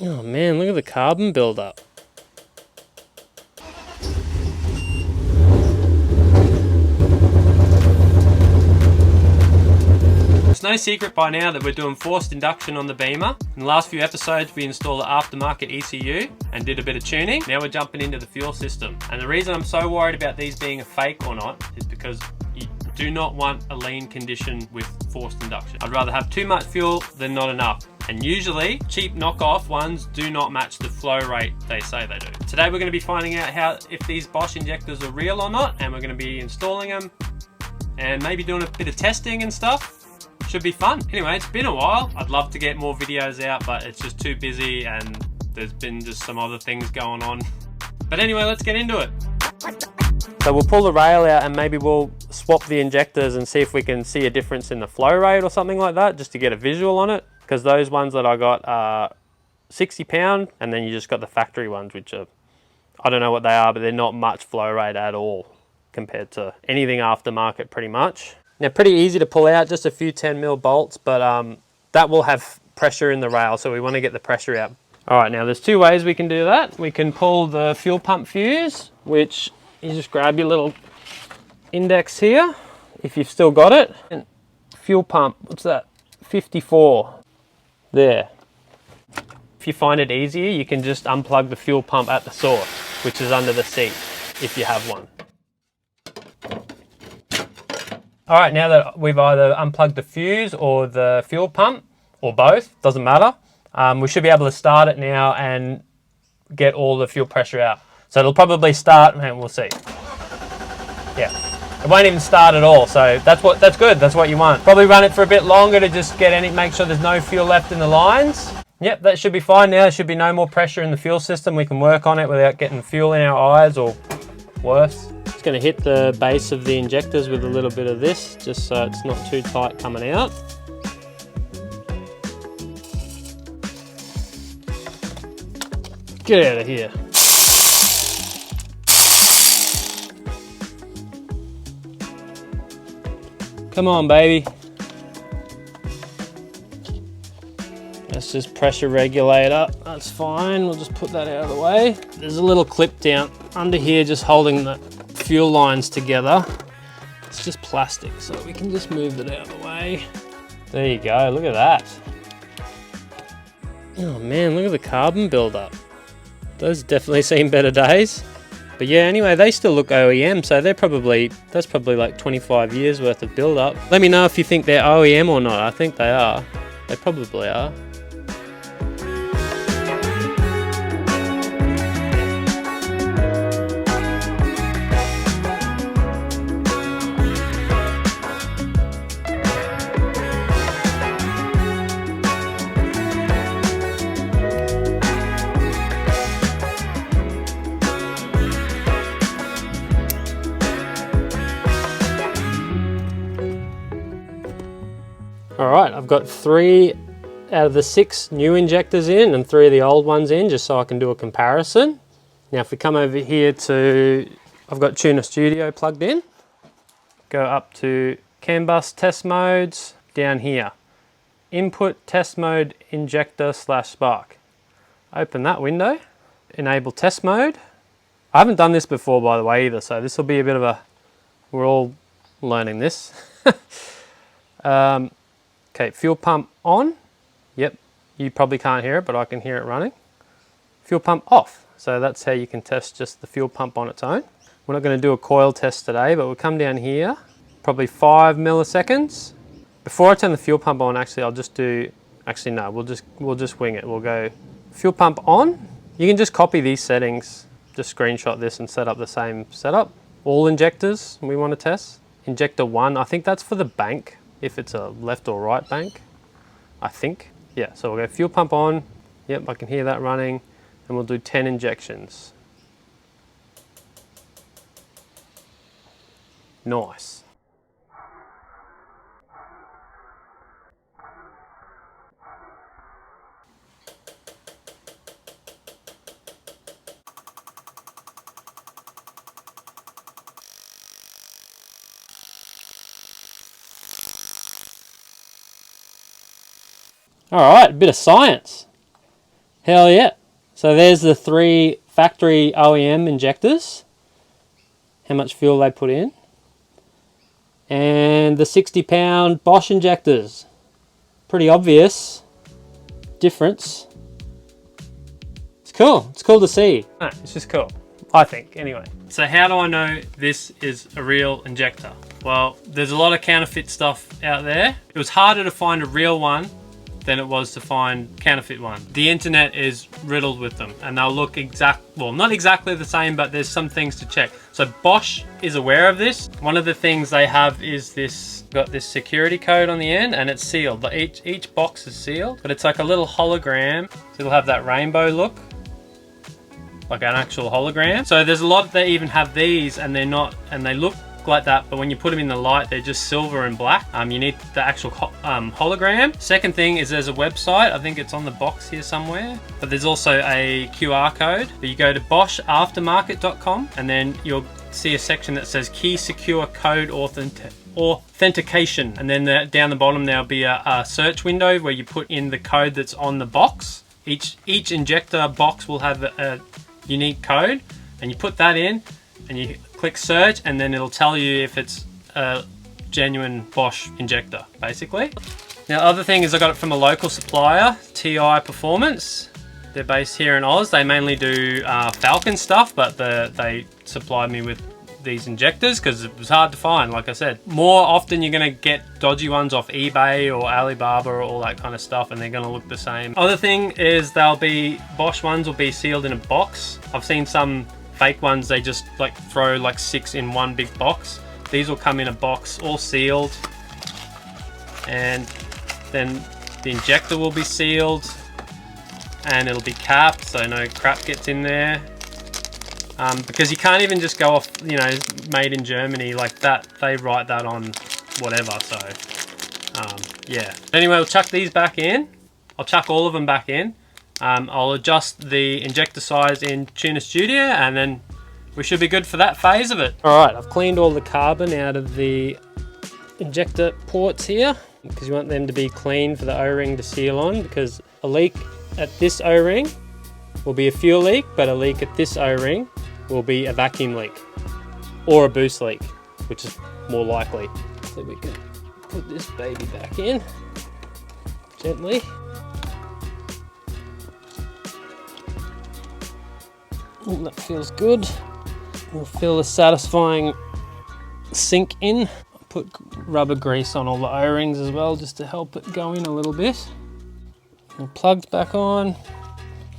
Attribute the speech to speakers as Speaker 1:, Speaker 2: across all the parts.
Speaker 1: Oh man, look at the carbon buildup. It's no secret by now that we're doing forced induction on the Beamer. In the last few episodes we installed the aftermarket ECU and did a bit of tuning. Now we're jumping into the fuel system. And the reason I'm so worried about these being a fake or not is because you do not want a lean condition with forced induction. I'd rather have too much fuel than not enough. And usually cheap knockoff ones do not match the flow rate they say they do. Today we're going to be finding out if these Bosch injectors are real or not, and we're going to be installing them and maybe doing a bit of testing and stuff. Should be fun. Anyway, it's been a while. I'd love to get more videos out, but it's just too busy and there's been just some other things going on. But anyway, let's get into it. So we'll pull the rail out and maybe we'll swap the injectors and see if we can see a difference in the flow rate or something like that, just to get a visual on it. Because those ones that I got are 60 pound, and then you just got the factory ones, which are, I don't know what they are, but they're not much flow rate at all compared to anything aftermarket pretty much. Now, pretty easy to pull out, just a few 10mm bolts, but that will have pressure in the rail, so we want to get the pressure out. All right, now there's two ways we can do that. We can pull the fuel pump fuse, which you just grab your little index here, if you've still got it. And fuel pump, what's that? 54, there. If you find it easier, you can just unplug the fuel pump at the source, which is under the seat, if you have one. All right, now that we've either unplugged the fuse or the fuel pump, or both, doesn't matter, we should be able to start it now and get all the fuel pressure out. So it'll probably start, and we'll see. Yeah, it won't even start at all, so that's good, that's what you want. Probably run it for a bit longer to just make sure there's no fuel left in the lines. Yep, that should be fine now. There should be no more pressure in the fuel system. We can work on it without getting fuel in our eyes or worse. Just going to hit the base of the injectors with a little bit of this, just so it's not too tight coming out. Get out of here. Come on, baby. That's just pressure regulator. That's fine. We'll just put that out of the way. There's a little clip down under here just holding the fuel lines together. It's just plastic, so we can just move it out of the way. There you go, look at that. Oh man, look at the carbon buildup. Those definitely seen better days. But yeah, anyway, they still look OEM, so that's probably like 25 years worth of buildup. Let me know if you think they're OEM or not. I think they are. They probably are. All right, I've got 3 out of the 6 new injectors in and 3 of the old ones in, just so I can do a comparison. Now, if we come over here to, I've got Tuner Studio plugged in. Go up to CAN bus test modes, down here. Input test mode injector / spark. Open that window, enable test mode. I haven't done this before, by the way, either, so this will be a bit of a, we're all learning this. Okay, fuel pump on. Yep, you probably can't hear it, but I can hear it running. Fuel pump off. So that's how you can test just the fuel pump on its own. We're not going to do a coil test today, but we'll come down here, probably 5 milliseconds. Before I turn the fuel pump on, actually, I'll just do, actually no, we'll just wing it. We'll go fuel pump on. You can just copy these settings, just screenshot this and set up the same setup. All injectors we want to test. Injector 1, I think that's for the bank, if it's a left or right bank, I think. Yeah, so we'll go fuel pump on. Yep, I can hear that running. And we'll do 10 injections. Nice. All right, a bit of science. Hell yeah. So there's the 3 factory OEM injectors. How much fuel they put in. And the 60-pound Bosch injectors. Pretty obvious difference. It's cool. It's cool to see. No, it's just cool, I think, anyway. So how do I know this is a real injector? Well, there's a lot of counterfeit stuff out there. It was harder to find a real one than it was to find counterfeit one. The internet is riddled with them, and they'll look well, not exactly the same, but there's some things to check. So Bosch is aware of this. One of the things they have is this, got this security code on the end, and it's sealed. Each box is sealed, but it's like a little hologram. So it'll have that rainbow look, like an actual hologram. So there's a lot that even have these, and they're not, and they look like that, but when you put them in the light, they're just silver and black. You need the actual hologram. Second thing is there's a website. I think it's on the box here somewhere, but there's also a QR code. You go to boschaftermarket.com, and then you'll see a section that says key secure code authentication, and then down the bottom there'll be a search window where you put in the code that's on the box. Each injector box will have a unique code, and you put that in and you click search, and then it'll tell you if it's a genuine Bosch injector, basically. Now, other thing is I got it from a local supplier, TI Performance. They're based here in Oz. They mainly do Falcon stuff, but they supplied me with these injectors because it was hard to find, like I said. More often you're gonna get dodgy ones off eBay or Alibaba or all that kind of stuff, and they're gonna look the same. Other thing is Bosch ones will be sealed in a box. I've seen some fake ones, they just like throw like 6 in one big box. These will come in a box, all sealed, and then the injector will be sealed, and it'll be capped so no crap gets in there. Because you can't even just go off, you know, made in Germany like that. They write that on whatever, so yeah. Anyway, we'll chuck these back in. I'll chuck all of them back in. I'll adjust the injector size in Tuner Studio, and then we should be good for that phase of it. All right, I've cleaned all the carbon out of the injector ports here, because you want them to be clean for the O-ring to seal on, because a leak at this O-ring will be a fuel leak, but a leak at this O-ring will be a vacuum leak or a boost leak, which is more likely. So we can put this baby back in gently. Oh, that feels good. We'll feel the satisfying sink in. I'll put rubber grease on all the O-rings as well, just to help it go in a little bit. And plugs back on.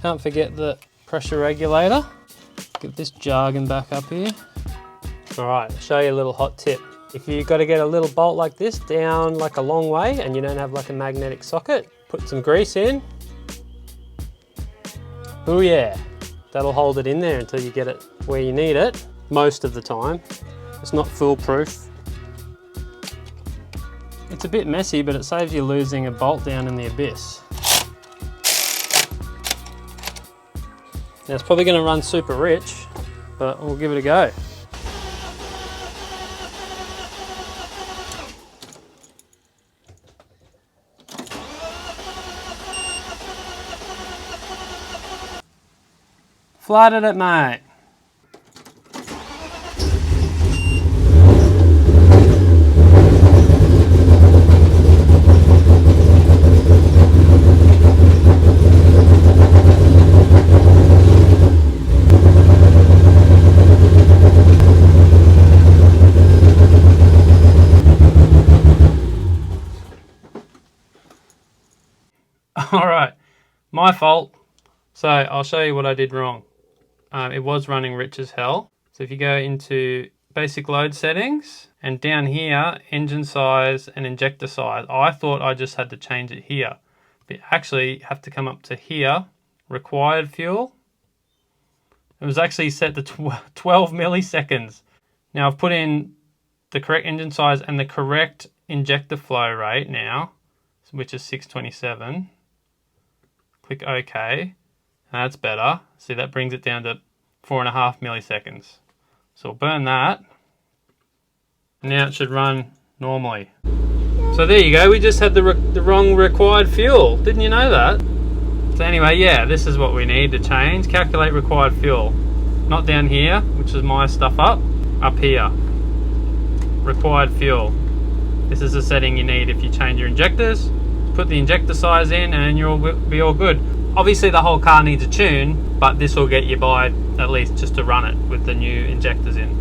Speaker 1: Can't forget the pressure regulator. Get this jargon back up here. All right, I'll show you a little hot tip. If you've got to get a little bolt like this down like a long way and you don't have like a magnetic socket, put some grease in. Oh yeah. That'll hold it in there until you get it where you need it, most of the time. It's not foolproof. It's a bit messy, but it saves you losing a bolt down in the abyss. Now it's probably gonna run super rich, but we'll give it a go. Flooded it, mate. All right, my fault. So I'll show you what I did wrong. It was running rich as hell. So if you go into basic load settings, and down here, engine size and injector size, I thought I just had to change it here. But you actually have to come up to here, required fuel. It was actually set to 12 milliseconds. Now I've put in the correct engine size and the correct injector flow rate now, which is 627. Click OK. That's better. See, that brings it down to 4.5 milliseconds. So we'll burn that. Now it should run normally. So there you go. We just had the wrong required fuel. Didn't you know that? So anyway, yeah, this is what we need to change. Calculate required fuel. Not down here, which is my stuff up here. Required fuel. This is the setting you need if you change your injectors. Put the injector size in and you'll be all good. Obviously the whole car needs a tune, but this will get you by at least just to run it with the new injectors in.